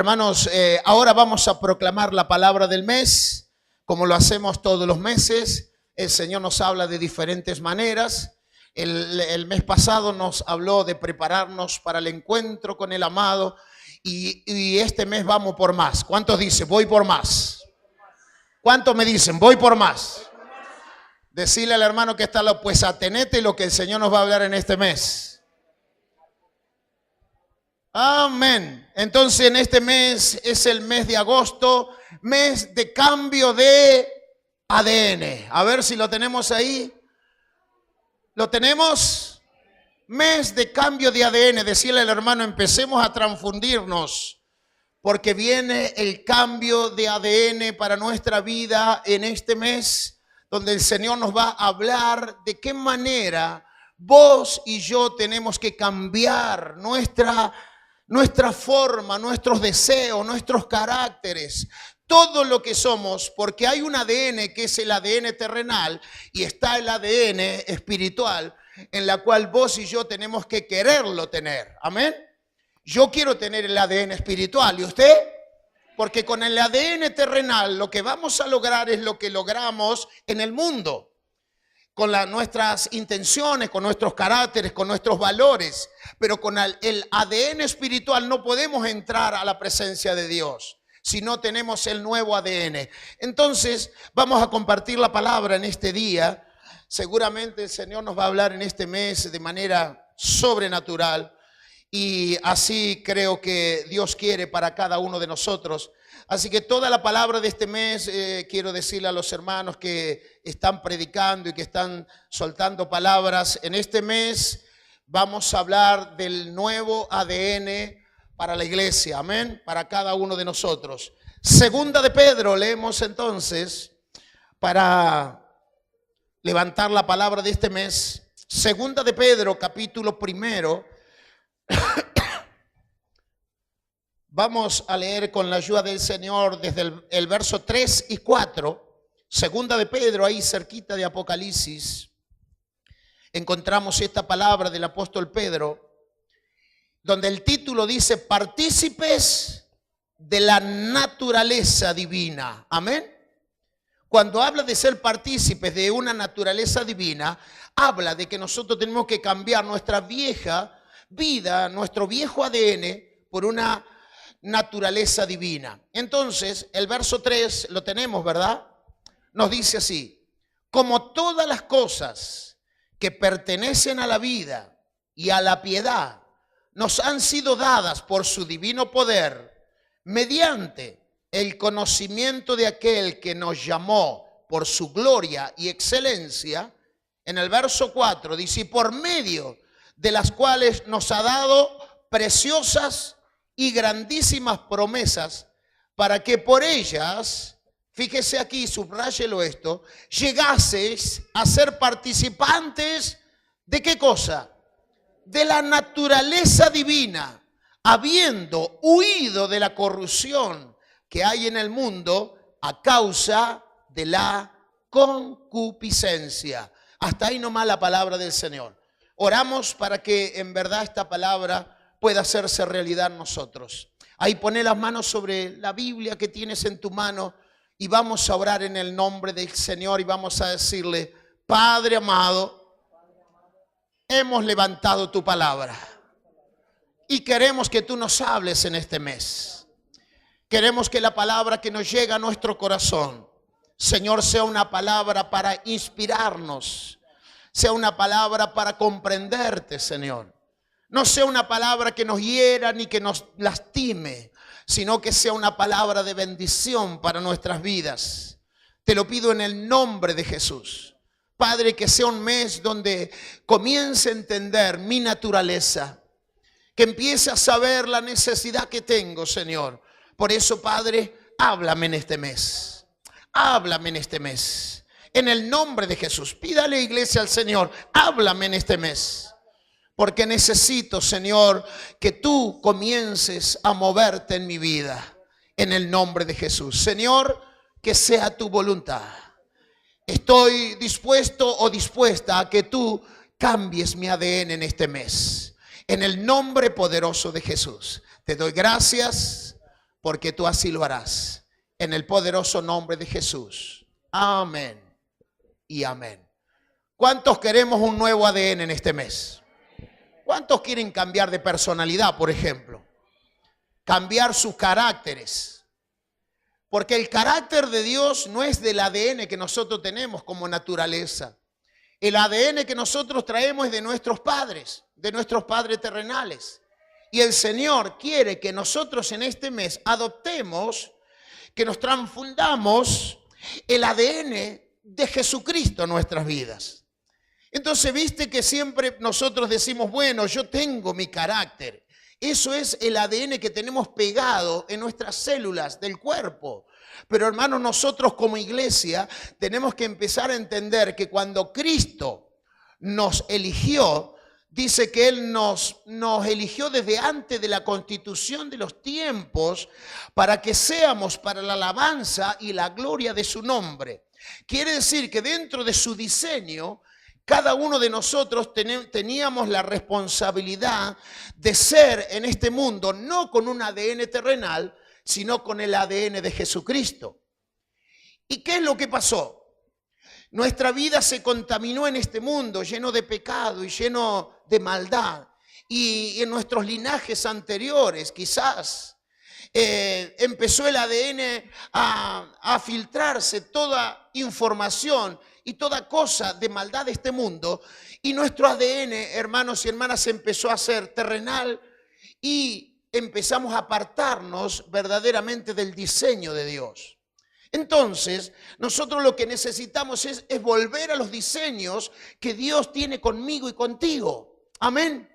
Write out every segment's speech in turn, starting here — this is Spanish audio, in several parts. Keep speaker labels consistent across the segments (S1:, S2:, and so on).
S1: Hermanos, ahora vamos a proclamar la palabra del mes, como lo hacemos todos los meses. El Señor nos habla de diferentes maneras. El mes pasado nos habló de prepararnos para el encuentro con el amado y este mes vamos por más. ¿Cuántos dicen voy por más? ¿Cuántos me dicen voy por más? Decirle al hermano que está al lado, pues atenete lo que el Señor nos va a hablar en este mes. Amén. Entonces en este mes es el mes de agosto, mes de cambio de ADN. A ver si lo tenemos ahí. ¿Lo tenemos? Mes de cambio de ADN. Decirle al hermano, empecemos a transfundirnos, porque viene el cambio de ADN para nuestra vida en este mes, donde el Señor nos va a hablar de qué manera vos y yo tenemos que cambiar nuestra forma, nuestros deseos, nuestros caracteres, todo lo que somos, porque hay un ADN que es el ADN terrenal y está el ADN espiritual, en la cual vos y yo tenemos que quererlo tener. Amén. Yo quiero tener el ADN espiritual, ¿y usted? Porque con el ADN terrenal lo que vamos a lograr es lo que logramos en el mundo, con nuestras intenciones, con nuestros caracteres, con nuestros valores. Pero con el ADN espiritual no podemos entrar a la presencia de Dios si no tenemos el nuevo ADN. Entonces vamos a compartir la palabra en este día. Seguramente el Señor nos va a hablar en este mes de manera sobrenatural. Y así creo que Dios quiere para cada uno de nosotros. Así que toda la palabra de este mes, quiero decirle a los hermanos que están predicando y que están soltando palabras. En este mes vamos a hablar del nuevo ADN para la iglesia, amén, para cada uno de nosotros. Segunda de Pedro, leemos entonces, para levantar la palabra de este mes. Segunda de Pedro, capítulo 1. Vamos a leer con la ayuda del Señor desde el verso 3 y 4. Segunda de Pedro, ahí cerquita de Apocalipsis, encontramos esta palabra del apóstol Pedro, donde el título dice, partícipes de la naturaleza divina. Amén. Cuando habla de ser partícipes de una naturaleza divina, habla de que nosotros tenemos que cambiar nuestra vieja vida, nuestro viejo ADN, por una naturaleza divina. Entonces, el verso 3 lo tenemos, ¿verdad? Nos dice así: como todas las cosas que pertenecen a la vida y a la piedad nos han sido dadas por su divino poder, mediante el conocimiento de aquel que nos llamó por su gloria y excelencia. En el verso 4 dice, y por medio de las cuales nos ha dado preciosas y grandísimas promesas, para que por ellas, fíjese aquí, subráyelo esto, llegaseis a ser participantes de ¿qué cosa? De la naturaleza divina, habiendo huido de la corrupción que hay en el mundo a causa de la concupiscencia. Hasta ahí nomás la palabra del Señor. Oramos para que en verdad esta palabra pueda hacerse realidad en nosotros. Ahí poné las manos sobre la Biblia que tienes en tu mano y vamos a orar en el nombre del Señor y vamos a decirle, Padre amado, hemos levantado tu palabra y queremos que tú nos hables en este mes. Queremos que la palabra que nos llega a nuestro corazón, Señor, sea una palabra para inspirarnos, sea una palabra para comprenderte, Señor. No sea una palabra que nos hiera ni que nos lastime, sino que sea una palabra de bendición para nuestras vidas. Te lo pido en el nombre de Jesús. Padre, que sea un mes donde comience a entender mi naturaleza, que empiece a saber la necesidad que tengo, Señor. Por eso, Padre, háblame en este mes. Háblame en este mes. En el nombre de Jesús. Pídale, iglesia, al Señor, háblame en este mes. Porque necesito, Señor, que tú comiences a moverte en mi vida. En el nombre de Jesús. Señor, que sea tu voluntad. Estoy dispuesto o dispuesta a que tú cambies mi ADN en este mes. En el nombre poderoso de Jesús. Te doy gracias. porque tú así lo harás. En el poderoso nombre de Jesús. Amén y amén. ¿Cuántos queremos un nuevo ADN en este mes? ¿Cuántos quieren cambiar de personalidad, por ejemplo? Cambiar sus caracteres. Porque el carácter de Dios no es del ADN que nosotros tenemos como naturaleza. El ADN que nosotros traemos es de nuestros padres terrenales. Y el Señor quiere que nosotros en este mes adoptemos, que nos transfundamos el ADN de Jesucristo en nuestras vidas. Entonces, viste que siempre nosotros decimos, bueno, yo tengo mi carácter. Eso es el ADN que tenemos pegado en nuestras células del cuerpo. Pero hermanos, nosotros como iglesia tenemos que empezar a entender que cuando Cristo nos eligió, dice que Él nos eligió desde antes de la constitución de los tiempos para que seamos para la alabanza y la gloria de su nombre. Quiere decir que dentro de su diseño, cada uno de nosotros teníamos la responsabilidad de ser en este mundo, no con un ADN terrenal, sino con el ADN de Jesucristo. ¿Y qué es lo que pasó? Nuestra vida se contaminó en este mundo, lleno de pecado y lleno de maldad. Y en nuestros linajes anteriores, quizás, empezó el ADN a filtrarse toda información y toda cosa de maldad de este mundo, y nuestro ADN, hermanos y hermanas, empezó a ser terrenal y empezamos a apartarnos verdaderamente del diseño de Dios. Entonces, nosotros lo que necesitamos es volver a los diseños que Dios tiene conmigo y contigo. Amén.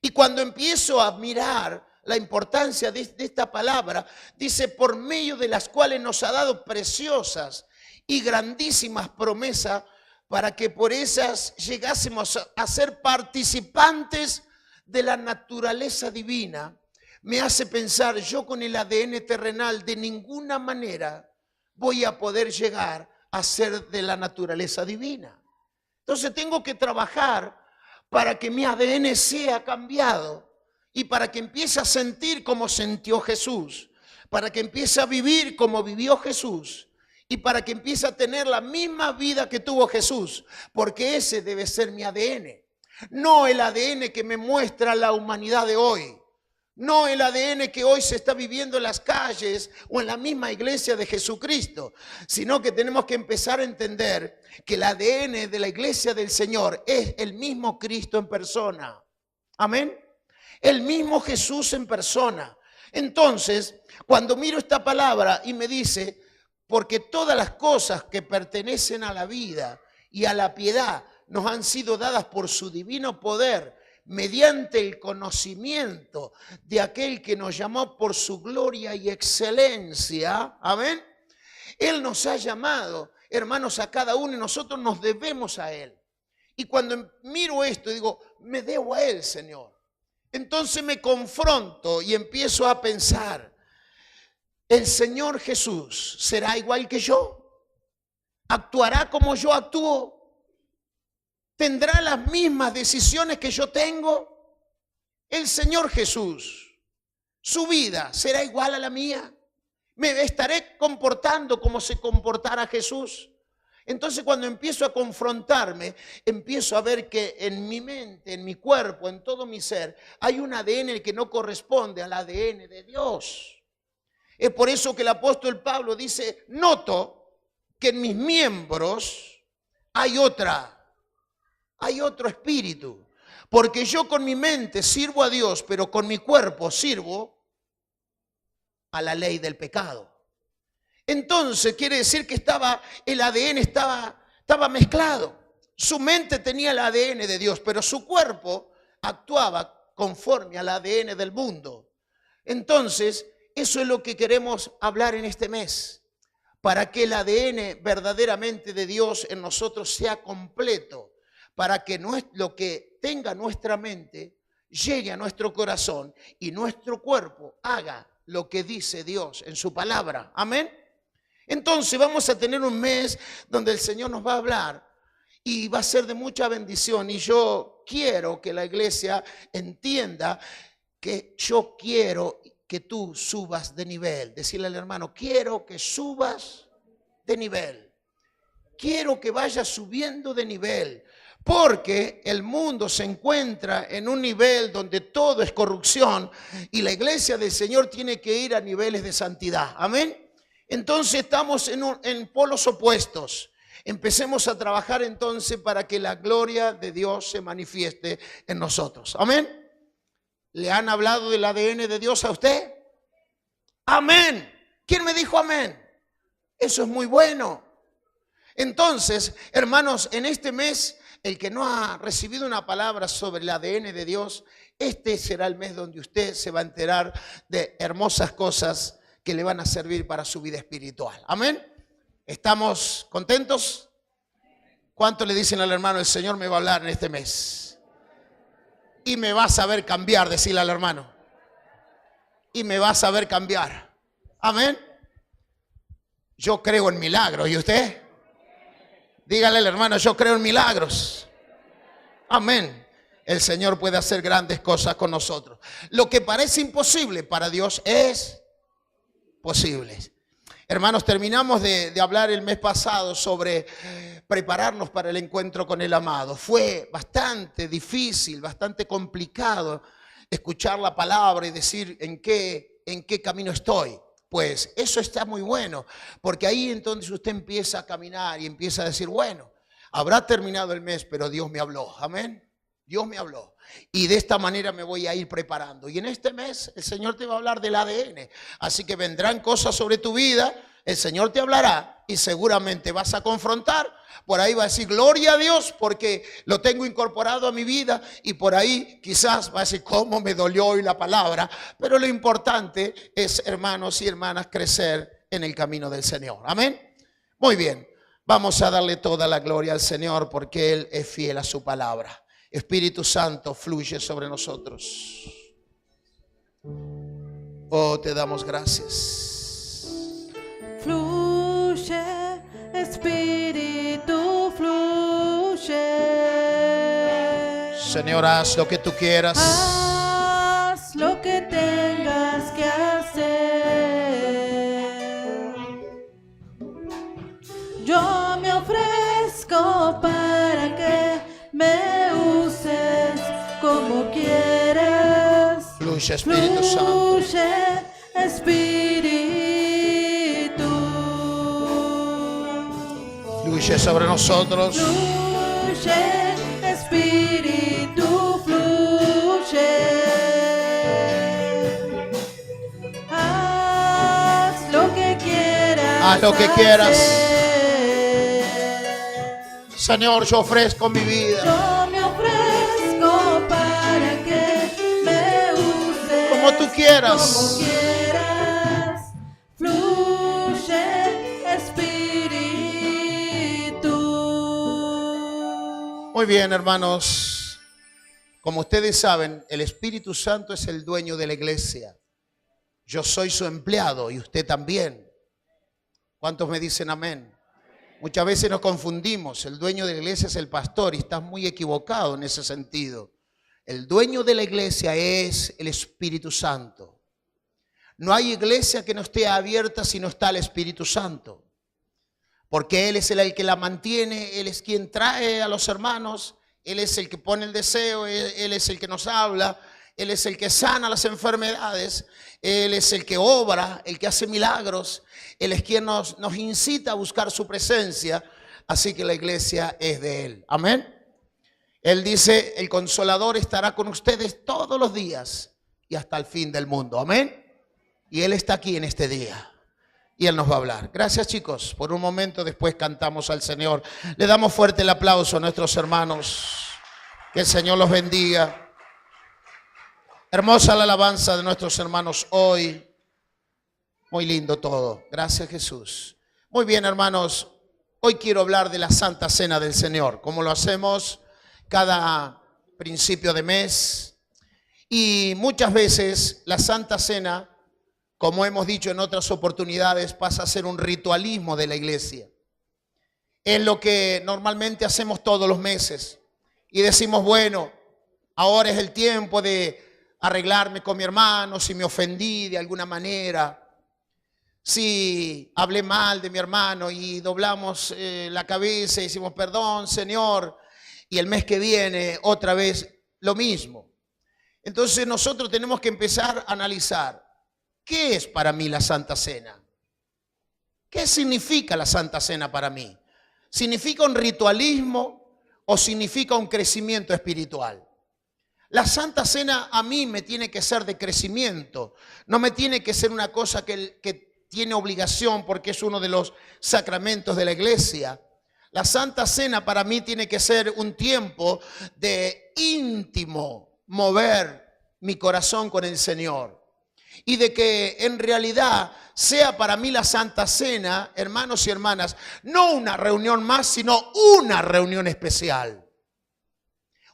S1: Y cuando empiezo a mirar la importancia de esta palabra, dice, por medio de las cuales nos ha dado preciosas y grandísimas promesas para que por esas llegásemos a ser participantes de la naturaleza divina. Me hace pensar, yo con el ADN terrenal de ninguna manera voy a poder llegar a ser de la naturaleza divina. Entonces tengo que trabajar para que mi ADN sea cambiado y para que empiece a sentir como sintió Jesús, para que empiece a vivir como vivió Jesús y para que empiece a tener la misma vida que tuvo Jesús, porque ese debe ser mi ADN, no el ADN que me muestra la humanidad de hoy. No el ADN que hoy se está viviendo en las calles o en la misma iglesia de Jesucristo, sino que tenemos que empezar a entender que el ADN de la iglesia del Señor es el mismo Cristo en persona. Amén. El mismo Jesús en persona. Entonces, cuando miro esta palabra y me dice, porque todas las cosas que pertenecen a la vida y a la piedad nos han sido dadas por su divino poder, mediante el conocimiento de aquel que nos llamó por su gloria y excelencia. Amén. Él nos ha llamado, hermanos, a cada uno y nosotros nos debemos a Él. Y cuando miro esto, digo, me debo a Él, Señor. Entonces me confronto y empiezo a pensar, ¿el Señor Jesús será igual que yo? ¿Actuará como yo actúo? ¿Tendrá las mismas decisiones que yo tengo? El Señor Jesús, ¿su vida será igual a la mía? ¿Me estaré comportando como se comportara Jesús? Entonces, cuando empiezo a confrontarme, empiezo a ver que en mi mente, en mi cuerpo, en todo mi ser, hay un ADN que no corresponde al ADN de Dios. Es por eso que el apóstol Pablo dice, noto que en mis miembros hay otro espíritu, porque yo con mi mente sirvo a Dios, pero con mi cuerpo sirvo a la ley del pecado. Entonces quiere decir que el ADN estaba mezclado. Su mente tenía el ADN de Dios, pero su cuerpo actuaba conforme al ADN del mundo. Entonces, eso es lo que queremos hablar en este mes, para que el ADN verdaderamente de Dios en nosotros sea completo, para que lo que tenga nuestra mente llegue a nuestro corazón y nuestro cuerpo haga lo que dice Dios en su palabra. Amén. Entonces vamos a tener un mes donde el Señor nos va a hablar y va a ser de mucha bendición. Y yo quiero que la iglesia entienda que yo quiero que tú subas de nivel. Decirle al hermano, quiero que subas de nivel. Quiero que vayas subiendo de nivel. Porque el mundo se encuentra en un nivel donde todo es corrupción y la iglesia del Señor tiene que ir a niveles de santidad. Amén. Entonces estamos en polos opuestos. Empecemos a trabajar entonces para que la gloria de Dios se manifieste en nosotros. Amén. ¿Le han hablado del ADN de Dios a usted? Amén. ¿Quién me dijo amén? Eso es muy bueno. Entonces, hermanos, en este mes, el que no ha recibido una palabra sobre el ADN de Dios, este será el mes donde usted se va a enterar de hermosas cosas que le van a servir para su vida espiritual. Amén. ¿Estamos contentos? ¿Cuánto le dicen al hermano, el Señor me va a hablar en este mes? Y me va a saber cambiar, decirle al hermano. Y me va a saber cambiar. Amén. Yo creo en milagros. ¿Y usted? Dígale al hermano, yo creo en milagros. Amén. El Señor puede hacer grandes cosas con nosotros. Lo que parece imposible para Dios es posible. Hermanos, terminamos de hablar el mes pasado sobre prepararnos para el encuentro con el amado. Fue bastante difícil, bastante complicado escuchar la palabra y decir en qué camino estoy. Pues eso está muy bueno, porque ahí entonces usted empieza a caminar y empieza a decir, bueno, habrá terminado el mes, pero Dios me habló. Amén. Dios me habló. Y de esta manera me voy a ir preparando. Y en este mes el Señor te va a hablar del ADN. Así que vendrán cosas sobre tu vida. El Señor te hablará y seguramente vas a confrontar. Por ahí va a decir, gloria a Dios, porque lo tengo incorporado a mi vida. Y por ahí quizás va a decir, cómo me dolió hoy la palabra. Pero lo importante es, hermanos y hermanas, crecer en el camino del Señor. Amén. Muy bien. Vamos a darle toda la gloria al Señor porque Él es fiel a su palabra. Espíritu Santo, fluye sobre nosotros. Oh, te damos gracias.
S2: Fluye, Espíritu, fluye.
S1: Señor, haz lo que tú quieras.
S2: Haz lo que tengas que hacer. Yo me ofrezco para que me uses como quieras.
S1: Fluye, Espíritu Santo.
S2: Fluye, Espíritu.
S1: Fluye sobre nosotros.
S2: Fluye, Espíritu, fluye. Haz lo que quieras.
S1: Haz lo que quieras.
S2: hacer.
S1: Señor, yo ofrezco mi vida.
S2: Yo me ofrezco para que me uses
S1: Como tú quieras.
S2: como quieras. Fluye, Espíritu.
S1: Muy bien, hermanos. Como ustedes saben, el Espíritu Santo es el dueño de la iglesia. Yo soy su empleado y usted también. ¿Cuántos me dicen amén? Muchas veces nos confundimos. El dueño de la iglesia es el pastor y estás muy equivocado en ese sentido. El dueño de la iglesia es el Espíritu Santo. No hay iglesia que no esté abierta si no está el Espíritu Santo. Porque Él es el que la mantiene, Él es quien trae a los hermanos, Él es el que pone el deseo, Él es el que nos habla, Él es el que sana las enfermedades, Él es el que obra, el que hace milagros, Él es quien nos incita a buscar su presencia. Así que la iglesia es de Él. Amén. Él dice, el Consolador estará con ustedes todos los días y hasta el fin del mundo. Amén. Y Él está aquí en este día. Y Él nos va a hablar. Gracias, chicos. Por un momento después cantamos al Señor. Le damos fuerte el aplauso a nuestros hermanos. Que el Señor los bendiga. Hermosa la alabanza de nuestros hermanos hoy. Muy lindo todo. Gracias, Jesús. Muy bien, hermanos. Hoy quiero hablar de la Santa Cena del Señor. Como lo hacemos cada principio de mes. Y muchas veces la Santa Cena, como hemos dicho en otras oportunidades, pasa a ser un ritualismo de la iglesia. Es lo que normalmente hacemos todos los meses. Y decimos, bueno, ahora es el tiempo de arreglarme con mi hermano, si me ofendí de alguna manera, si hablé mal de mi hermano y doblamos la cabeza y decimos perdón, Señor, y el mes que viene otra vez lo mismo. Entonces nosotros tenemos que empezar a analizar, ¿qué es para mí la Santa Cena? ¿Qué significa la Santa Cena para mí? ¿Significa un ritualismo o significa un crecimiento espiritual? La Santa Cena a mí me tiene que ser de crecimiento, no me tiene que ser una cosa que tiene obligación porque es uno de los sacramentos de la iglesia. La Santa Cena para mí tiene que ser un tiempo de íntimo mover mi corazón con el Señor. Y de que en realidad sea para mí la Santa Cena, hermanos y hermanas, no una reunión más, sino una reunión especial.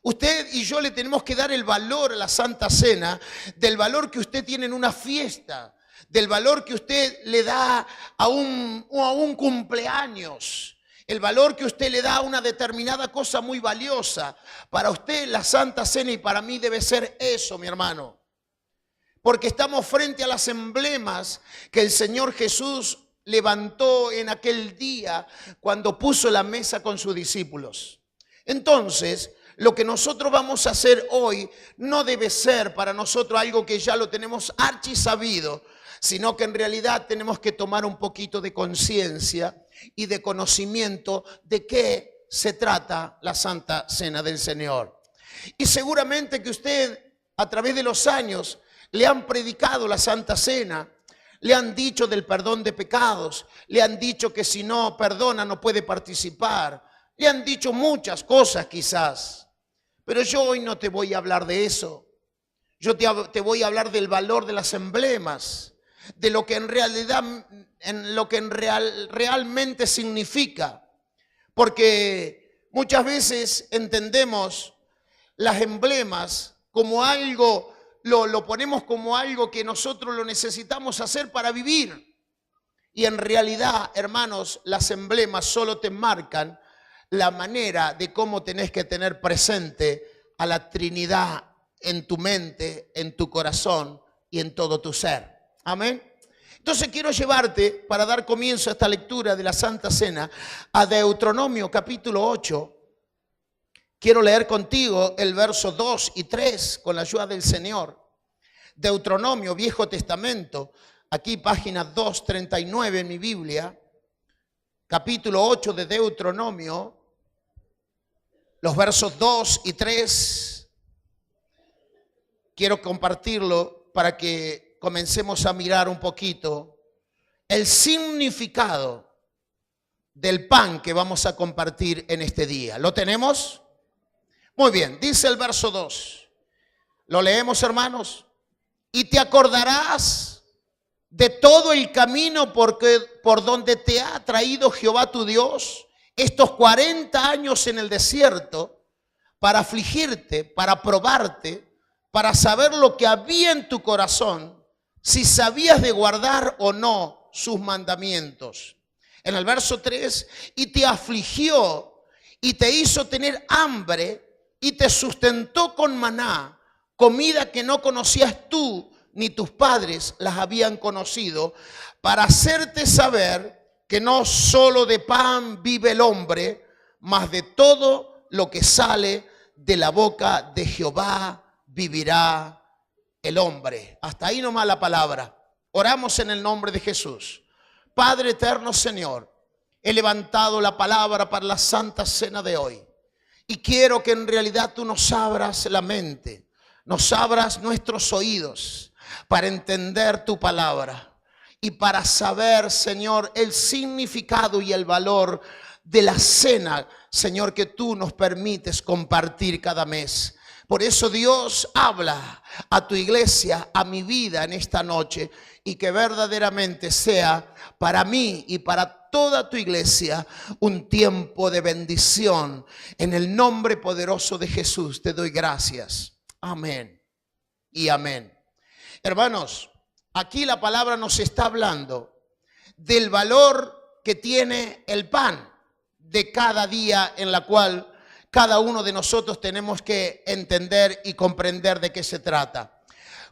S1: Usted y yo le tenemos que dar el valor a la Santa Cena, del valor que usted tiene en una fiesta, del valor que usted le da a un cumpleaños, el valor que usted le da a una determinada cosa muy valiosa. Para usted la Santa Cena y para mí debe ser eso, mi hermano. Porque estamos frente a las emblemas que el Señor Jesús levantó en aquel día cuando puso la mesa con sus discípulos. Entonces, lo que nosotros vamos a hacer hoy no debe ser para nosotros algo que ya lo tenemos archisabido, sino que en realidad tenemos que tomar un poquito de conciencia y de conocimiento de qué se trata la Santa Cena del Señor. Y seguramente que usted a través de los años le han predicado la Santa Cena, le han dicho del perdón de pecados, le han dicho que si no perdona no puede participar, le han dicho muchas cosas quizás. Pero yo hoy no te voy a hablar de eso. Yo te voy a hablar del valor de las emblemas, de lo que en realidad, realmente significa. Porque muchas veces entendemos las emblemas como algo, lo ponemos como algo que nosotros lo necesitamos hacer para vivir. Y en realidad, hermanos, las emblemas solo te marcan la manera de cómo tenés que tener presente a la Trinidad en tu mente, en tu corazón y en todo tu ser. Amén. Entonces quiero llevarte, para dar comienzo a esta lectura de la Santa Cena, a Deuteronomio capítulo 8. Quiero leer contigo el verso 2 y 3 con la ayuda del Señor. Deuteronomio, Viejo Testamento, aquí página 239 en mi Biblia, capítulo 8 de Deuteronomio, los versos 2 y 3. Quiero compartirlo para que comencemos a mirar un poquito el significado del pan que vamos a compartir en este día. ¿Lo tenemos? Muy bien, dice el verso 2. ¿Lo leemos, hermanos? Y te acordarás de todo el camino por donde te ha traído Jehová tu Dios estos 40 años en el desierto, para afligirte, para probarte, para saber lo que había en tu corazón, si sabías de guardar o no sus mandamientos. En el verso 3, y te afligió y te hizo tener hambre y te sustentó con maná, comida que no conocías tú ni tus padres las habían conocido, para hacerte saber que no solo de pan vive el hombre, mas de todo lo que sale de la boca de Jehová vivirá el hombre. Hasta ahí nomás la palabra. Oramos en el nombre de Jesús. Padre eterno, Señor, he levantado la palabra para la Santa Cena de hoy. Y quiero que en realidad tú nos abras la mente, nos abras nuestros oídos para entender tu palabra. Y para saber, Señor, el significado y el valor de la cena, Señor, que tú nos permites compartir cada mes. Por eso, Dios, habla a tu iglesia, a mi vida en esta noche, y que verdaderamente sea para mí y para toda tu iglesia un tiempo de bendición. En el nombre poderoso de Jesús te doy gracias. Amén y amén. Hermanos, aquí la palabra nos está hablando del valor que tiene el pan de cada día, en la cual cada uno de nosotros tenemos que entender y comprender de qué se trata.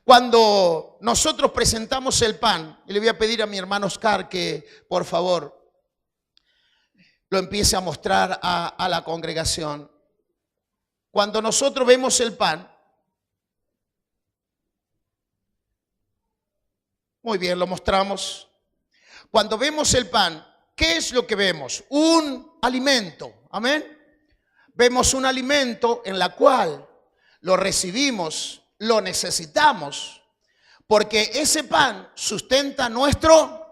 S1: Cuando nosotros presentamos el pan, y le voy a pedir a mi hermano Oscar que por favor lo empiece a mostrar a la congregación. Cuando nosotros vemos el pan, muy bien, lo mostramos. Cuando vemos el pan, ¿qué es lo que vemos? Un alimento, amén. Vemos un alimento en la cual lo recibimos, lo necesitamos, porque ese pan sustenta nuestro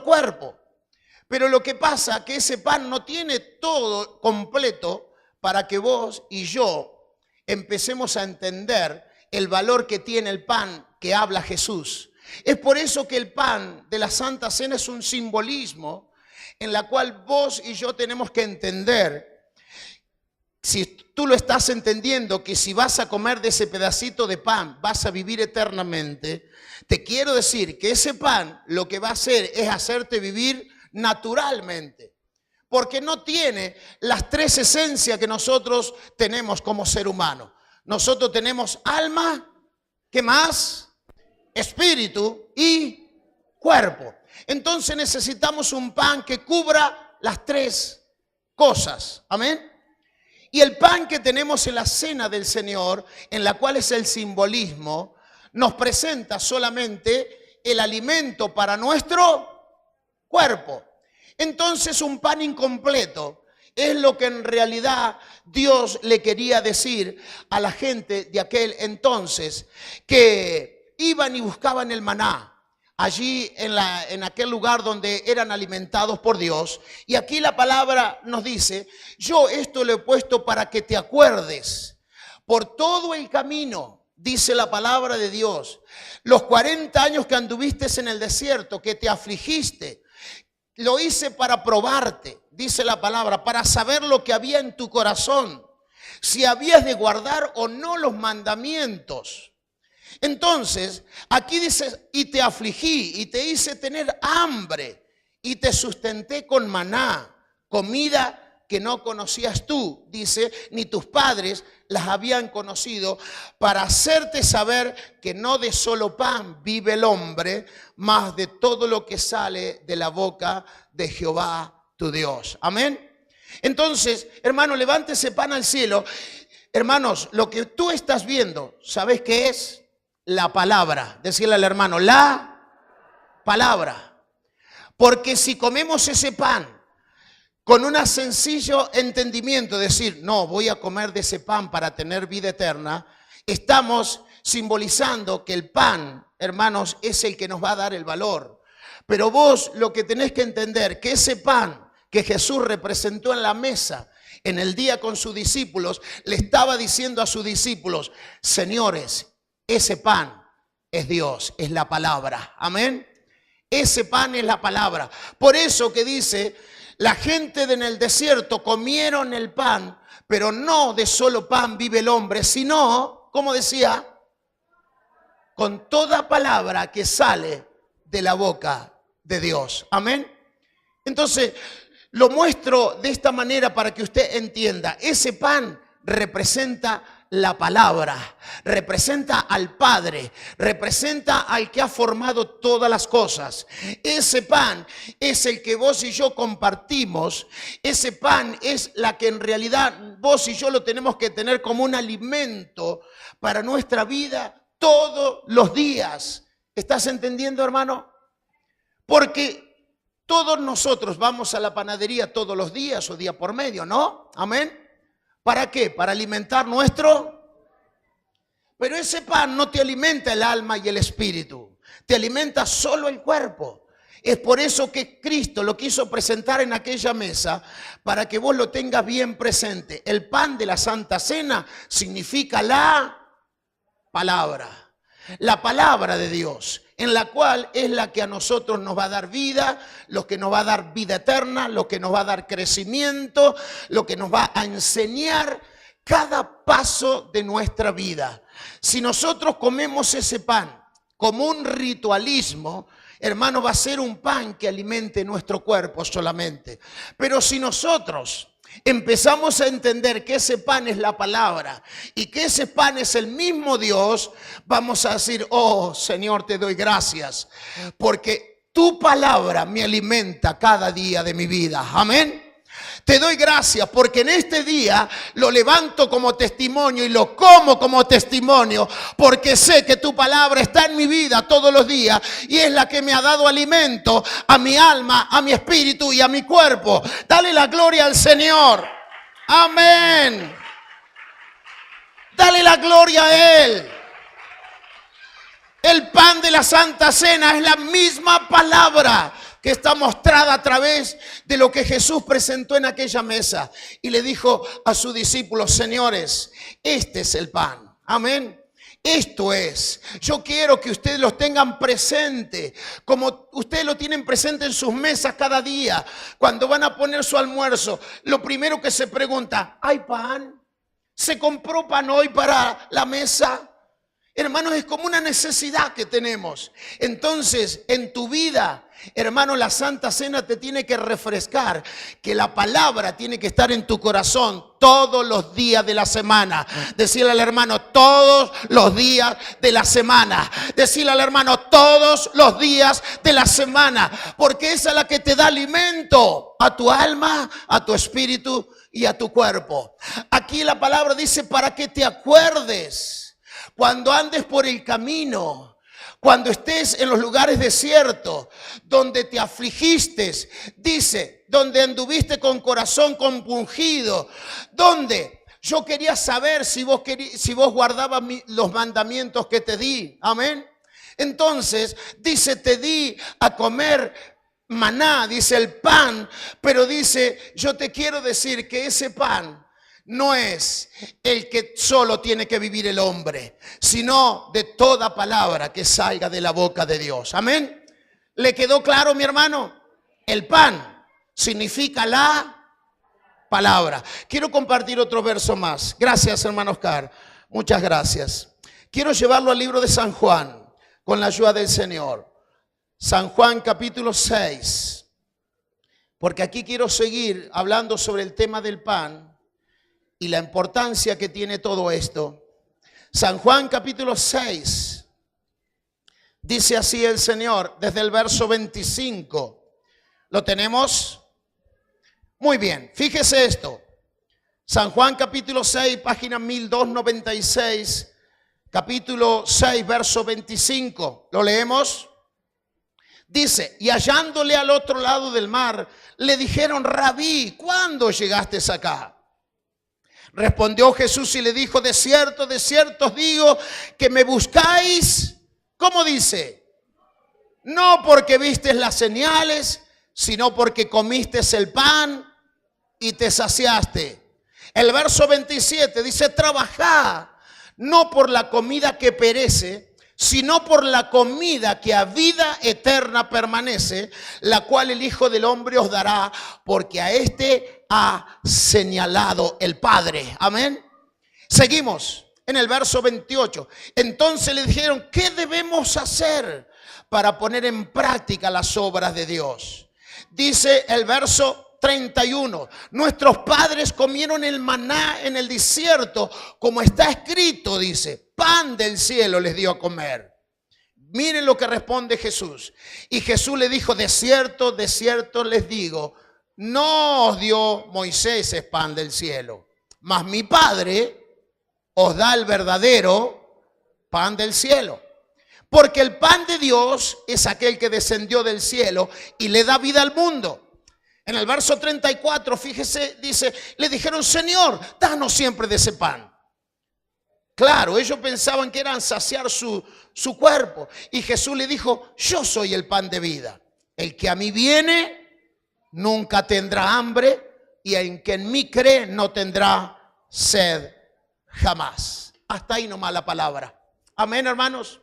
S1: cuerpo. Pero lo que pasa es que ese pan no tiene todo completo para que vos y yo empecemos a entender el valor que tiene el pan que habla Jesús. Es por eso que el pan de la Santa Cena es un simbolismo en la cual vos y yo tenemos que entender. Si tú lo estás entendiendo, que si vas a comer de ese pedacito de pan, vas a vivir eternamente, te quiero decir que ese pan lo que va a hacer es hacerte vivir naturalmente. Porque no tiene las tres esencias que nosotros tenemos como ser humano. Nosotros tenemos alma, ¿qué más? Espíritu y cuerpo. Entonces necesitamos un pan que cubra las tres cosas. Amén. Y el pan que tenemos en la cena del Señor, en la cual es el simbolismo, nos presenta solamente el alimento para nuestro cuerpo. Entonces un pan incompleto es lo que en realidad Dios le quería decir a la gente de aquel entonces, que iban y buscaban el maná allí en aquel lugar donde eran alimentados por Dios. Y aquí la palabra nos dice, yo esto lo he puesto para que te acuerdes por todo el camino, dice la palabra de Dios, los 40 años que anduviste en el desierto, que te afligiste, lo hice para probarte, dice la palabra, para saber lo que había en tu corazón, si habías de guardar o no los mandamientos. Entonces, aquí dice, y te afligí, y te hice tener hambre, y te sustenté con maná, comida que no conocías tú, dice, ni tus padres las habían conocido, para hacerte saber que no de solo pan vive el hombre, mas de todo lo que sale de la boca de Jehová tu Dios. Amén. Entonces, hermano, levante ese pan al cielo. Hermanos, lo que tú estás viendo, ¿sabes qué es? La palabra. Decirle al hermano, la palabra. Porque si comemos ese pan con un sencillo entendimiento, decir, no, voy a comer de ese pan para tener vida eterna, estamos simbolizando que el pan, hermanos, es el que nos va a dar el valor. Pero vos lo que tenés que entender, que ese pan que Jesús representó en la mesa, en el día con sus discípulos, le estaba diciendo a sus discípulos, señores, ese pan es Dios, es la palabra. Amén. Ese pan es la palabra. Por eso que dice, la gente en el desierto comieron el pan, pero no de solo pan vive el hombre, sino, como decía, con toda palabra que sale de la boca de Dios. Amén. Entonces, lo muestro de esta manera para que usted entienda. Ese pan representa la palabra, representa al Padre, representa al que ha formado todas las cosas. Ese pan es el que vos y yo compartimos. Ese pan es la que en realidad vos y yo lo tenemos que tener como un alimento para nuestra vida todos los días. ¿Estás entendiendo, hermano? Porque todos nosotros vamos a la panadería todos los días o día por medio, ¿no? Amén. ¿Para qué? Para alimentar nuestro. Pero ese pan no te alimenta el alma y el espíritu. Te alimenta solo el cuerpo. Es por eso que Cristo lo quiso presentar en aquella mesa, para que vos lo tengas bien presente. El pan de la Santa Cena significa la palabra. La palabra de Dios, en la cual es la que a nosotros nos va a dar vida, lo que nos va a dar vida eterna, lo que nos va a dar crecimiento, lo que nos va a enseñar cada paso de nuestra vida. Si nosotros comemos ese pan como un ritualismo, hermano, va a ser un pan que alimente nuestro cuerpo solamente. Pero si nosotros empezamos a entender que ese pan es la palabra y que ese pan es el mismo Dios, vamos a decir, oh Señor, te doy gracias, porque tu palabra me alimenta cada día de mi vida. Amén. Te doy gracias porque en este día lo levanto como testimonio y lo como como testimonio, porque sé que tu palabra está en mi vida todos los días y es la que me ha dado alimento a mi alma, a mi espíritu y a mi cuerpo. Dale la gloria al Señor. Amén. Dale la gloria a Él. El pan de la Santa Cena es la misma palabra que está mostrada a través de lo que Jesús presentó en aquella mesa. Y le dijo a sus discípulos, señores, este es el pan. Amén. Esto es. Yo quiero que ustedes lo tengan presente, como ustedes lo tienen presente en sus mesas cada día. Cuando van a poner su almuerzo, lo primero que se pregunta, ¿hay pan? ¿Se compró pan hoy para la mesa? Hermanos, es como una necesidad que tenemos. Entonces, en tu vida, hermano, la Santa Cena te tiene que refrescar, que la palabra tiene que estar en tu corazón todos los días de la semana. Decirle al hermano, todos los días de la semana. Decirle al hermano, todos los días de la semana. Porque esa es la que te da alimento a tu alma, a tu espíritu y a tu cuerpo. Aquí la palabra dice, para que te acuerdes. Cuando andes por el camino, cuando estés en los lugares desiertos, donde te afligiste, dice, donde anduviste con corazón compungido, donde yo quería saber si vos guardabas los mandamientos que te di. Amén. Entonces, dice, te di a comer maná, dice el pan, pero dice, yo te quiero decir que ese pan no es el que solo tiene que vivir el hombre, sino de toda palabra que salga de la boca de Dios. Amén. ¿Le quedó claro, mi hermano? El pan significa la palabra. Quiero compartir otro verso más. Gracias, hermano Oscar. Muchas gracias. Quiero llevarlo al libro de San Juan, con la ayuda del Señor. San Juan capítulo 6. Porque aquí quiero seguir hablando sobre el tema del pan y la importancia que tiene todo esto. San Juan capítulo 6. Dice así el Señor desde el verso 25. ¿Lo tenemos? Muy bien, fíjese esto. San Juan capítulo 6, página 1296. Capítulo 6, verso 25. ¿Lo leemos? Dice, y hallándole al otro lado del mar, le dijeron, Rabí, ¿cuándo llegaste acá? Respondió Jesús y le dijo, de cierto os digo que me buscáis. ¿Cómo dice? No porque vistes las señales, sino porque comiste el pan y te saciaste. El verso 27 dice, trabajad no por la comida que perece, sino por la comida que a vida eterna permanece, la cual el Hijo del Hombre os dará, porque a este ha señalado el Padre. Amén. Seguimos en el verso 28. Entonces le dijeron, ¿qué debemos hacer para poner en práctica las obras de Dios? Dice el verso 31, nuestros padres comieron el maná en el desierto, como está escrito, dice, pan del cielo les dio a comer. Miren lo que responde Jesús. Y Jesús le dijo, de cierto les digo, no os dio Moisés el pan del cielo, mas mi Padre os da el verdadero pan del cielo. Porque el pan de Dios es aquel que descendió del cielo y le da vida al mundo. En el verso 34, fíjese, dice, le dijeron, Señor, danos siempre de ese pan. Claro, ellos pensaban que eran saciar su cuerpo. Y Jesús le dijo, yo soy el pan de vida. El que a mí viene nunca tendrá hambre, y el que en mí cree no tendrá sed jamás. Hasta ahí nomás la palabra. Amén, hermanos.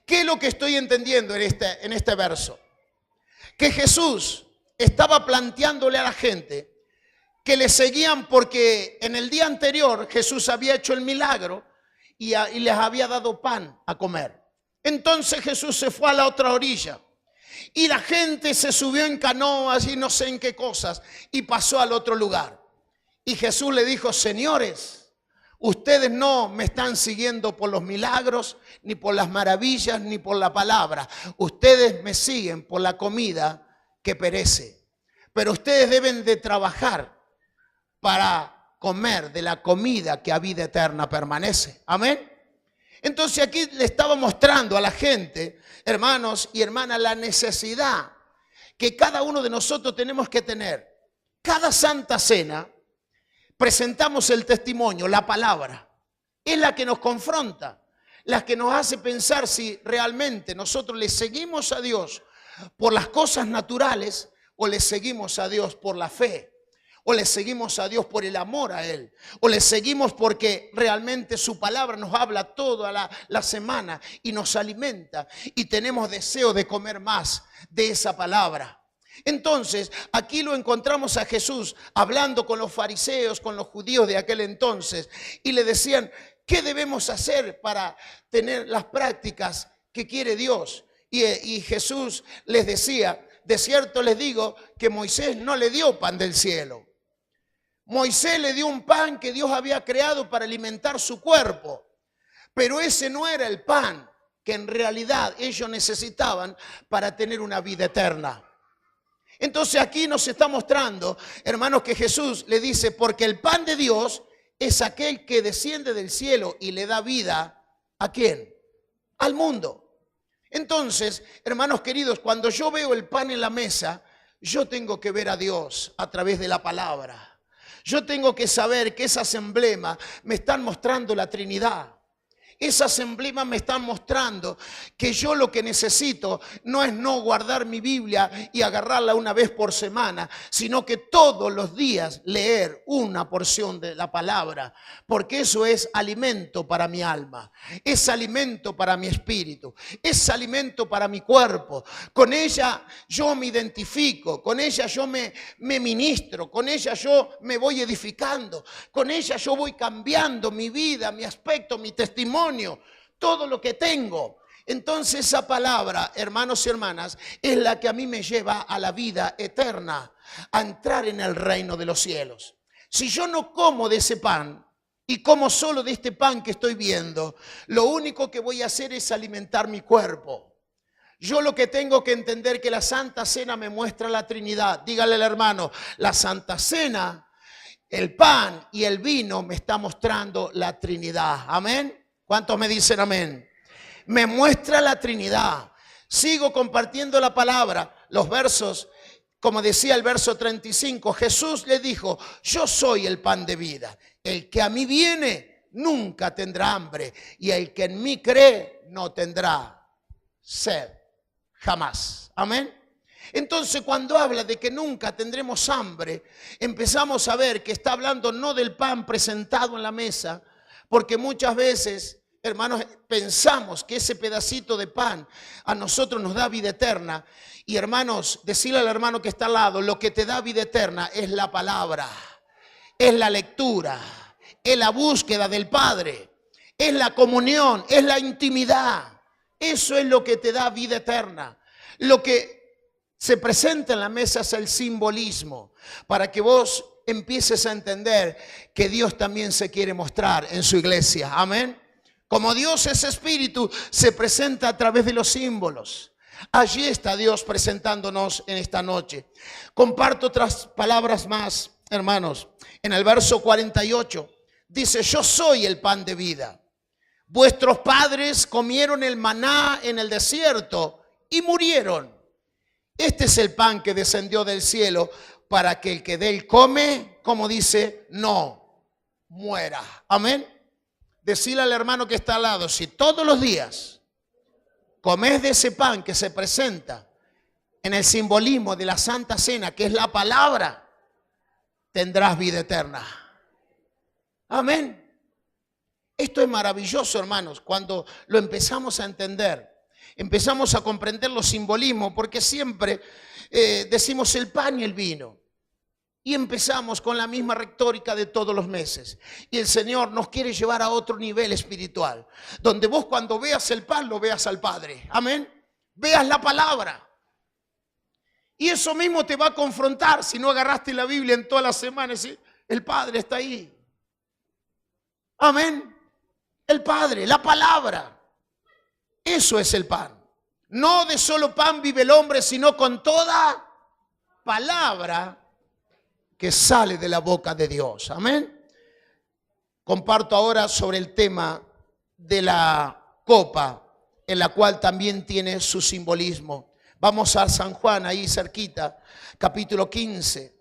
S1: ¿Qué es lo que estoy entendiendo en este verso? Que Jesús estaba planteándole a la gente que le seguían porque en el día anterior Jesús había hecho el milagro y les había dado pan a comer. Entonces Jesús se fue a la otra orilla y la gente se subió en canoas y no sé en qué cosas y pasó al otro lugar. Y Jesús le dijo, señores, ustedes no me están siguiendo por los milagros, ni por las maravillas, ni por la palabra. Ustedes me siguen por la comida que perece. Pero ustedes deben de trabajar para comer de la comida que a vida eterna permanece. Amén. Entonces aquí le estaba mostrando a la gente, hermanos y hermanas, la necesidad que cada uno de nosotros tenemos que tener. Cada Santa Cena presentamos el testimonio, la palabra. Es la que nos confronta, la que nos hace pensar si realmente nosotros le seguimos a Dios por las cosas naturales o le seguimos a Dios por la fe. O le seguimos a Dios por el amor a Él. O le seguimos porque realmente su palabra nos habla toda la semana y nos alimenta. Y tenemos deseo de comer más de esa palabra. Entonces, aquí lo encontramos a Jesús hablando con los fariseos, con los judíos de aquel entonces. Y le decían, ¿qué debemos hacer para tener las prácticas que quiere Dios? Y Jesús les decía, de cierto les digo que Moisés no le dio pan del cielo. Moisés le dio un pan que Dios había creado para alimentar su cuerpo. Pero ese no era el pan que en realidad ellos necesitaban para tener una vida eterna. Entonces aquí nos está mostrando, hermanos, que Jesús le dice, porque el pan de Dios es aquel que desciende del cielo y le da vida, ¿a quién? Al mundo. Entonces, hermanos queridos, cuando yo veo el pan en la mesa, yo tengo que ver a Dios a través de la palabra. Yo tengo que saber que esas emblemas me están mostrando la Trinidad. Esas emblemas me están mostrando que yo lo que necesito no es no guardar mi Biblia y agarrarla una vez por semana, sino que todos los días leer una porción de la palabra, porque eso es alimento para mi alma, es alimento para mi espíritu, es alimento para mi cuerpo. Con ella yo me identifico, con ella yo me ministro, con ella yo me voy edificando, con ella yo voy cambiando mi vida, mi aspecto, mi testimonio. Todo lo que tengo. Entonces esa palabra, hermanos y hermanas, es la que a mí me lleva a la vida eterna, a entrar en el reino de los cielos. Si yo no como de ese pan y como solo de este pan que estoy viendo, lo único que voy a hacer es alimentar mi cuerpo. Yo lo que tengo que entender que la Santa Cena me muestra la Trinidad. Dígale al hermano, la Santa Cena, el pan y el vino me está mostrando la Trinidad. Amén. ¿Cuántos me dicen amén? Me muestra la Trinidad. Sigo compartiendo la palabra. Los versos, como decía el verso 35, Jesús le dijo, yo soy el pan de vida. El que a mí viene nunca tendrá hambre. Y el que en mí cree no tendrá sed. Jamás. Amén. Entonces cuando habla de que nunca tendremos hambre, empezamos a ver que está hablando no del pan presentado en la mesa, porque muchas veces, hermanos, pensamos que ese pedacito de pan a nosotros nos da vida eterna. Y hermanos, decirle al hermano que está al lado, lo que te da vida eterna es la palabra, es la lectura, es la búsqueda del Padre, es la comunión, es la intimidad. Eso es lo que te da vida eterna. Lo que se presenta en la mesa es el simbolismo, para que vos empieces a entender que Dios también se quiere mostrar en su iglesia. Amén. Como Dios es espíritu, se presenta a través de los símbolos. Allí está Dios presentándonos en esta noche. Comparto otras palabras más, hermanos. En el verso 48 dice, yo soy el pan de vida. Vuestros padres comieron el maná en el desierto y murieron. Este es el pan que descendió del cielo para que el que de él come, como dice, no muera. Amén. Decirle al hermano que está al lado, si todos los días comes de ese pan que se presenta en el simbolismo de la Santa Cena, que es la palabra, tendrás vida eterna. Amén. Esto es maravilloso, hermanos, cuando lo empezamos a entender. Empezamos a comprender los simbolismos, porque siempre decimos el pan y el vino. Y empezamos con la misma retórica de todos los meses. Y el Señor nos quiere llevar a otro nivel espiritual, donde vos cuando veas el pan lo veas al Padre. Amén. Veas la palabra. Y eso mismo te va a confrontar si no agarraste la Biblia en toda la semana. ¿Sí? El Padre está ahí. Amén. El Padre, la palabra. Eso es el pan. No de solo pan vive el hombre, sino con toda palabra que sale de la boca de Dios. Amén. Comparto ahora sobre el tema de la copa, en la cual también tiene su simbolismo. Vamos a San Juan, ahí cerquita, capítulo 15.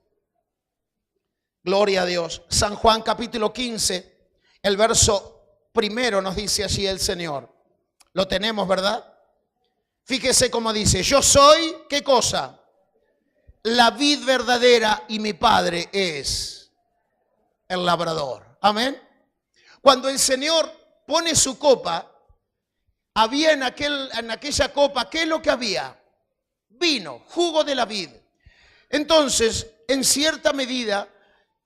S1: Gloria a Dios. San Juan, capítulo 15, el verso primero nos dice así el Señor. Lo tenemos, ¿verdad? Fíjese cómo dice, yo soy, ¿qué cosa? La vid verdadera y mi Padre es el labrador. Amén. Cuando el Señor pone su copa, había en aquella copa, ¿qué es lo que había? Vino, jugo de la vid. Entonces, en cierta medida,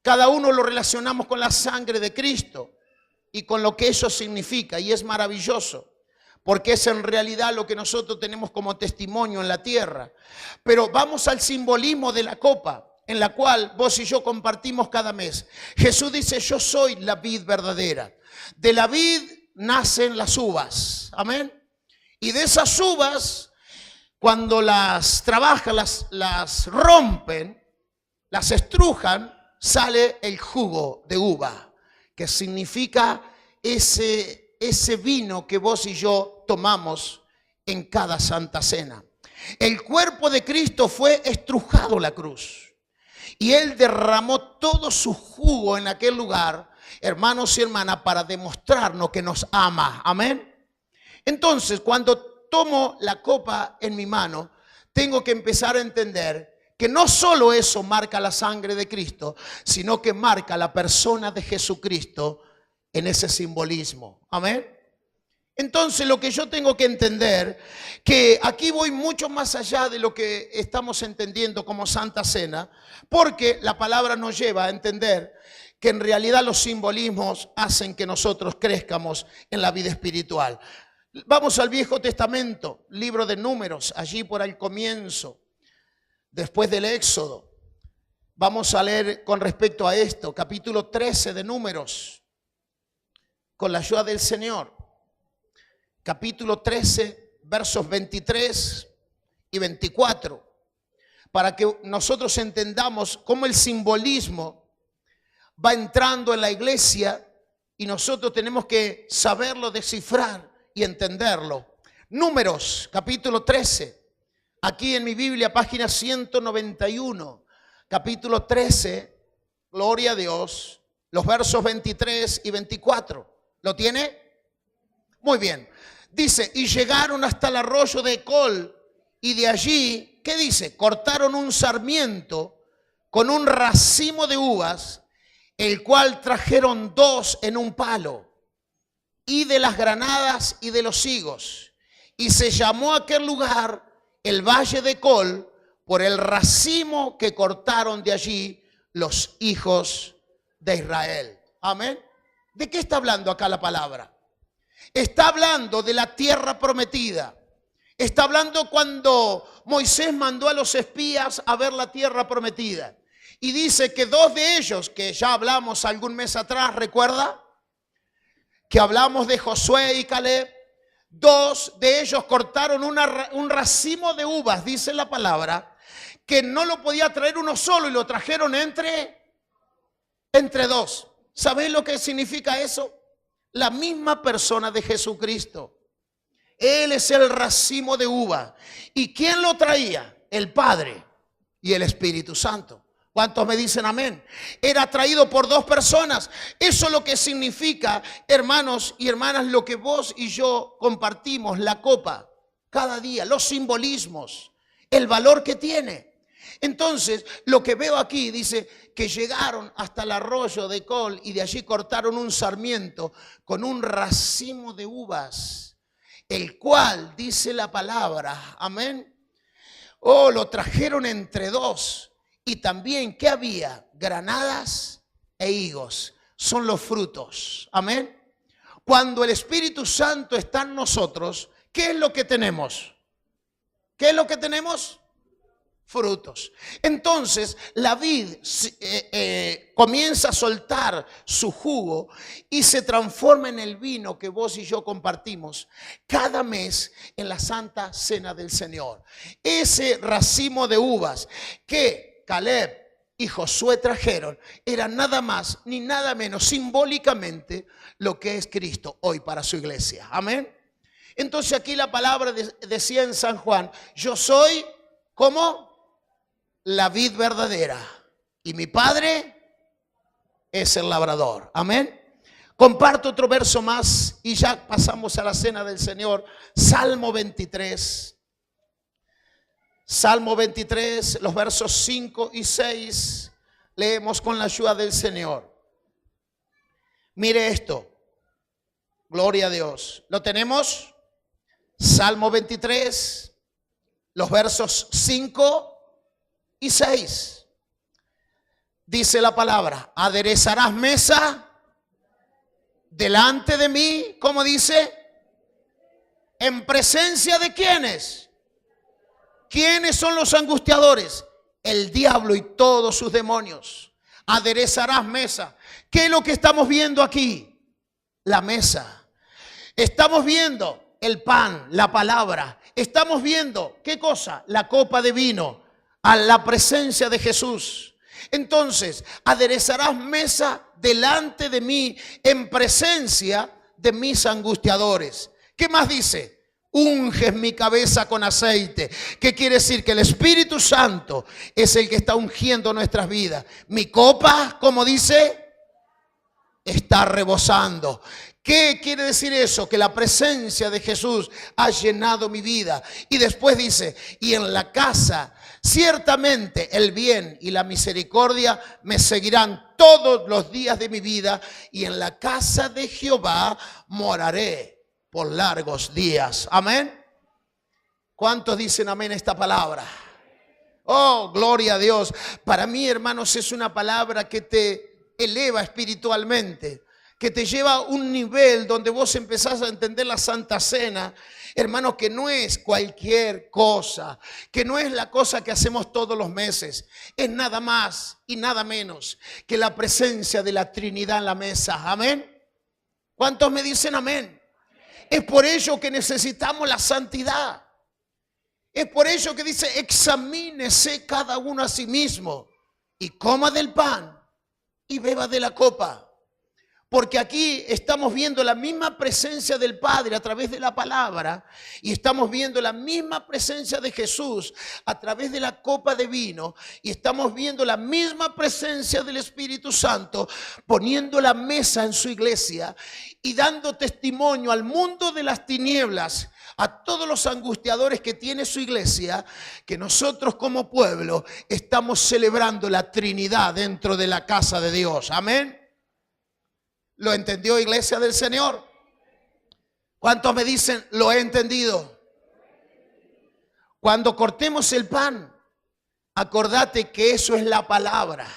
S1: cada uno lo relacionamos con la sangre de Cristo y con lo que eso significa. Y es maravilloso, porque es en realidad lo que nosotros tenemos como testimonio en la tierra. Pero vamos al simbolismo de la copa, en la cual vos y yo compartimos cada mes. Jesús dice, yo soy la vid verdadera. De la vid nacen las uvas. Amén. Y de esas uvas, cuando las trabajan, las rompen, las estrujan, sale el jugo de uva, que significa ese vino que vos y yo tomamos en cada Santa Cena. El cuerpo de Cristo fue estrujado en la cruz y Él derramó todo su jugo en aquel lugar, hermanos y hermanas, para demostrarnos que nos ama. Amén. Entonces, cuando tomo la copa en mi mano, tengo que empezar a entender que no solo eso marca la sangre de Cristo, sino que marca la persona de Jesucristo en ese simbolismo. Amén. Entonces lo que yo tengo que entender, que aquí voy mucho más allá de lo que estamos entendiendo como Santa Cena, porque la palabra nos lleva a entender que en realidad los simbolismos hacen que nosotros crezcamos en la vida espiritual. Vamos al Viejo Testamento, libro de Números, allí por el comienzo. Después del Éxodo, vamos a leer con respecto a esto, capítulo 13 de Números, con la ayuda del Señor. Capítulo 13, versos 23 y 24, para que nosotros entendamos cómo el simbolismo va entrando en la iglesia y nosotros tenemos que saberlo descifrar y entenderlo. Números, capítulo 13. Aquí en mi Biblia, página 191, capítulo 13, gloria a Dios, los versos 23 y 24. ¿Lo tiene? Muy bien. Dice, y llegaron hasta el arroyo de Ecol, y de allí, ¿qué dice? Cortaron un sarmiento con un racimo de uvas, el cual trajeron 2 en un palo, y de las granadas y de los higos. Y se llamó aquel lugar el valle de Ecol, por el racimo que cortaron de allí los hijos de Israel. Amén. ¿De qué está hablando acá la palabra? Está hablando de la tierra prometida. Está hablando cuando Moisés mandó a los espías a ver la tierra prometida. Y dice que 2 de ellos, que ya hablamos algún mes atrás, ¿recuerda? Que hablamos de Josué y Caleb. 2 de ellos cortaron un racimo de uvas, dice la palabra, que no lo podía traer uno solo y lo trajeron entre 2. ¿Sabéis lo que significa eso? La misma persona de Jesucristo. Él es el racimo de uva. ¿Y quién lo traía? El Padre y el Espíritu Santo. ¿Cuántos me dicen amén? Era traído por 2 personas. Eso es lo que significa, hermanos y hermanas, lo que vos y yo compartimos, la copa, cada día, los simbolismos, el valor que tiene. Entonces, lo que veo aquí dice que llegaron hasta el arroyo de Ecol y de allí cortaron un sarmiento con un racimo de uvas, el cual, dice la palabra, amén, lo trajeron entre 2. Y también, ¿qué había? Granadas e higos. Son los frutos. Amén. Cuando el Espíritu Santo está en nosotros, ¿qué es lo que tenemos? ¿Qué es lo que tenemos? frutos. Entonces la vid comienza a soltar su jugo y se transforma en el vino que vos y yo compartimos cada mes en la Santa Cena del Señor. Ese racimo de uvas que Caleb y Josué trajeron era nada más ni nada menos simbólicamente lo que es Cristo hoy para su iglesia. Amén. Entonces aquí la palabra decía en San Juan: yo soy como la vid verdadera y mi Padre es el labrador. Amén. Comparto otro verso más y ya pasamos a la cena del Señor. Salmo 23. Salmo 23, los versos 5 y 6. Leemos con la ayuda del Señor. Mire esto. Gloria a Dios. ¿Lo tenemos? Salmo 23, los versos 5 y 6. Dice la palabra: aderezarás mesa delante de mí, ¿cómo dice? En presencia de ¿quiénes? ¿Quiénes son los angustiadores? El diablo y todos sus demonios. Aderezarás mesa. ¿Qué es lo que estamos viendo aquí? La mesa. Estamos viendo el pan, la palabra. Estamos viendo, ¿qué cosa? La copa de vino, a la presencia de Jesús. Entonces, aderezarás mesa delante de mí en presencia de mis angustiadores. ¿Qué más dice? Unges mi cabeza con aceite. ¿Qué quiere decir? Que el Espíritu Santo es el que está ungiendo nuestras vidas. Mi copa, como dice, está rebosando. ¿Qué quiere decir eso? Que la presencia de Jesús ha llenado mi vida. Y después dice: y en la casa ciertamente el bien y la misericordia me seguirán todos los días de mi vida, y en la casa de Jehová moraré por largos días. Amén. ¿Cuántos dicen amén a esta palabra? Oh, gloria a Dios. Para mí, hermanos, es una palabra que te eleva espiritualmente, que te lleva a un nivel donde vos empezás a entender la Santa Cena, hermanos, que no es cualquier cosa, que no es la cosa que hacemos todos los meses, es nada más y nada menos que la presencia de la Trinidad en la mesa. Amén. ¿Cuántos me dicen amén? Es por ello que necesitamos la santidad. Es por ello que dice: examínese cada uno a sí mismo y coma del pan y beba de la copa. Porque aquí estamos viendo la misma presencia del Padre a través de la palabra, y estamos viendo la misma presencia de Jesús a través de la copa de vino, y estamos viendo la misma presencia del Espíritu Santo poniendo la mesa en su iglesia y dando testimonio al mundo de las tinieblas, a todos los angustiadores que tiene su iglesia, que nosotros como pueblo estamos celebrando la Trinidad dentro de la casa de Dios. Amén. ¿Lo entendió, iglesia del Señor? ¿Cuántos me dicen lo he entendido? Cuando cortemos el pan, acordate que eso es la palabra,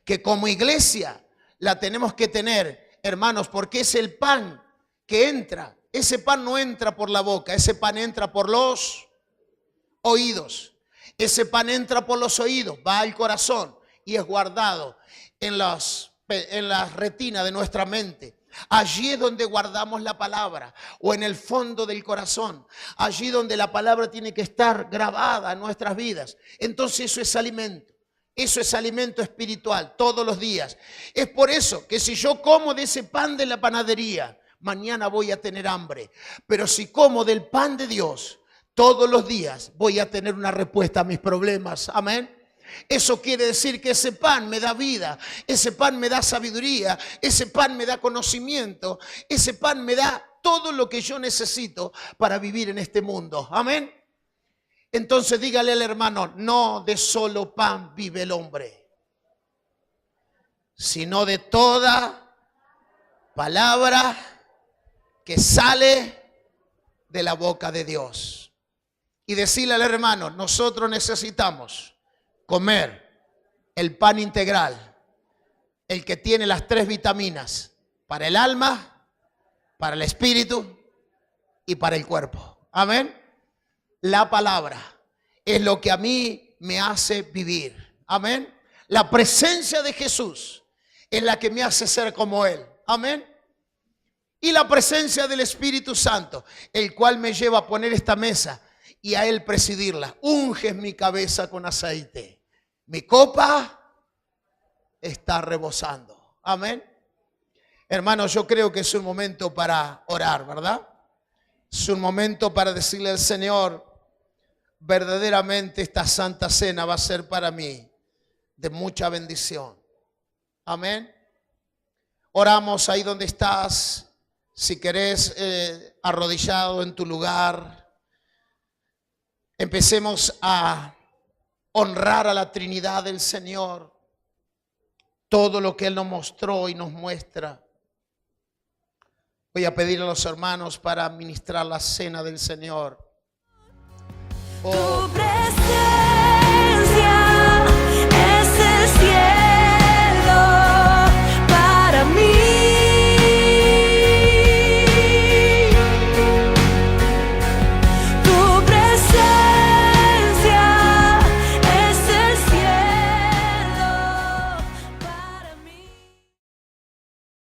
S1: que como iglesia la tenemos que tener, hermanos, porque es el pan que entra. Ese pan no entra por la boca, ese pan entra por los oídos. Ese pan entra por los oídos, va al corazón y es guardado en la retina de nuestra mente. Allí es donde guardamos la palabra, o en el fondo del corazón. Allí donde la palabra tiene que estar grabada en nuestras vidas. Entonces eso es alimento. Eso es alimento espiritual todos los días. Es por eso que si yo como de ese pan de la panadería, mañana voy a tener hambre. Pero si como del pan de Dios, todos los días voy a tener una respuesta a mis problemas. Amén. Eso quiere decir que ese pan me da vida, ese pan me da sabiduría, ese pan me da conocimiento, ese pan me da todo lo que yo necesito para vivir en este mundo. Amén. Entonces dígale al hermano: no de solo pan vive el hombre, sino de toda palabra que sale de la boca de Dios. Y decirle al hermano: nosotros necesitamos comer el pan integral, el que tiene las 3 vitaminas, para el alma, para el espíritu y para el cuerpo. Amén. La palabra es lo que a mí me hace vivir. Amén. La presencia de Jesús es la que me hace ser como Él. Amén. Y la presencia del Espíritu Santo, el cual me lleva a poner esta mesa y a Él presidirla. Unges mi cabeza con aceite. Mi copa está rebosando. Amén. Hermanos, yo creo que es un momento para orar, ¿verdad? Es un momento para decirle al Señor, verdaderamente esta santa cena va a ser para mí de mucha bendición. Amén. Oramos ahí donde estás. Si querés, arrodillado en tu lugar. Empecemos a honrar a la Trinidad del Señor. Todo lo que Él nos mostró y nos muestra. Voy a pedir a los hermanos para ministrar la cena del Señor. Oh.